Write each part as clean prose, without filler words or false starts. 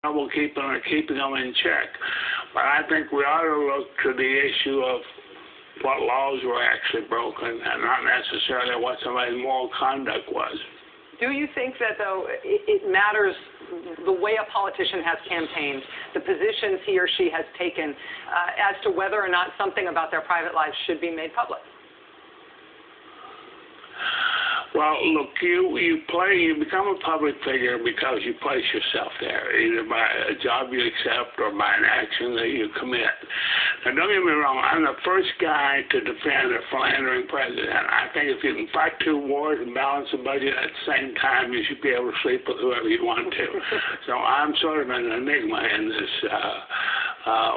trouble keeping them in check. But I think we ought to look to the issue of what laws were actually broken and not necessarily what somebody's moral conduct was. Do you think that, though, it matters the way a politician has campaigned, the positions he or she has taken, as to whether or not something about their private lives should be made public? Well, look, you become a public figure because you place yourself there, either by a job you accept or by an action that you commit. Now, don't get me wrong, I'm the first guy to defend a philandering president. I think if you can fight 2 wars and balance the budget at the same time, you should be able to sleep with whoever you want to. So I'm sort of an enigma in this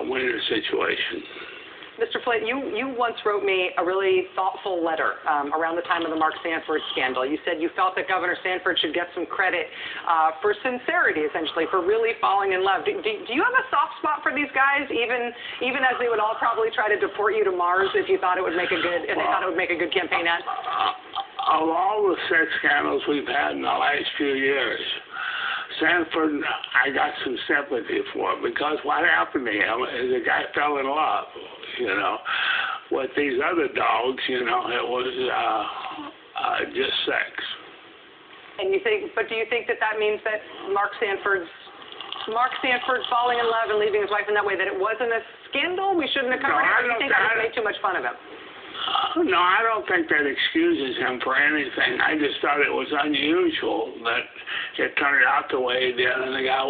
Weinner situation. Mr. Flynt, you once wrote me a really thoughtful letter around the time of the Mark Sanford scandal. You said you felt that Governor Sanford should get some credit for sincerity, essentially, for really falling in love. Do you have a soft spot for these guys, even as they would all probably try to deport you to Mars if you thought it would make a good, if they thought it would make a good campaign ad? Of all the sex scandals we've had in the last few years, Sanford, I got some sympathy for, because what happened to him is the guy fell in love, with these other dogs, it was just sex. And but do you think that means that Mark Sanford falling in love and leaving his wife in that way, that it wasn't a scandal? We shouldn't have covered it? Or do you think that made too much fun of him? No, I don't think that excuses him for anything. I just thought it was unusual that it turned out the way it did, and the guy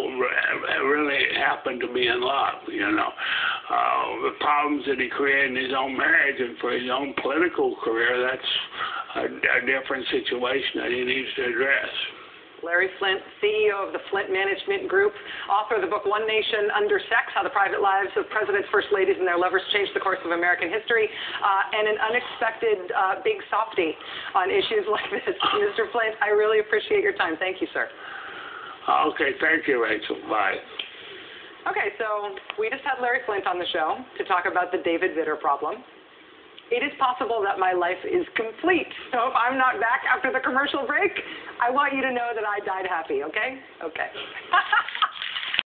really happened to be in love, The problems that he created in his own marriage and for his own political career, that's a different situation that he needs to address. Larry Flynt, CEO of the Flynt Management Group, author of the book One Nation Under Sex, How the Private Lives of Presidents, First Ladies, and Their Lovers Changed the Course of American History, and an unexpected big softie on issues like this. Mr. Flynt, I really appreciate your time. Thank you, sir. Okay, thank you, Rachel. Bye. Okay, so we just had Larry Flynt on the show to talk about the David Vitter problem. It is possible that my life is complete. So if I'm not back after the commercial break, I want you to know that I died happy, okay? Okay.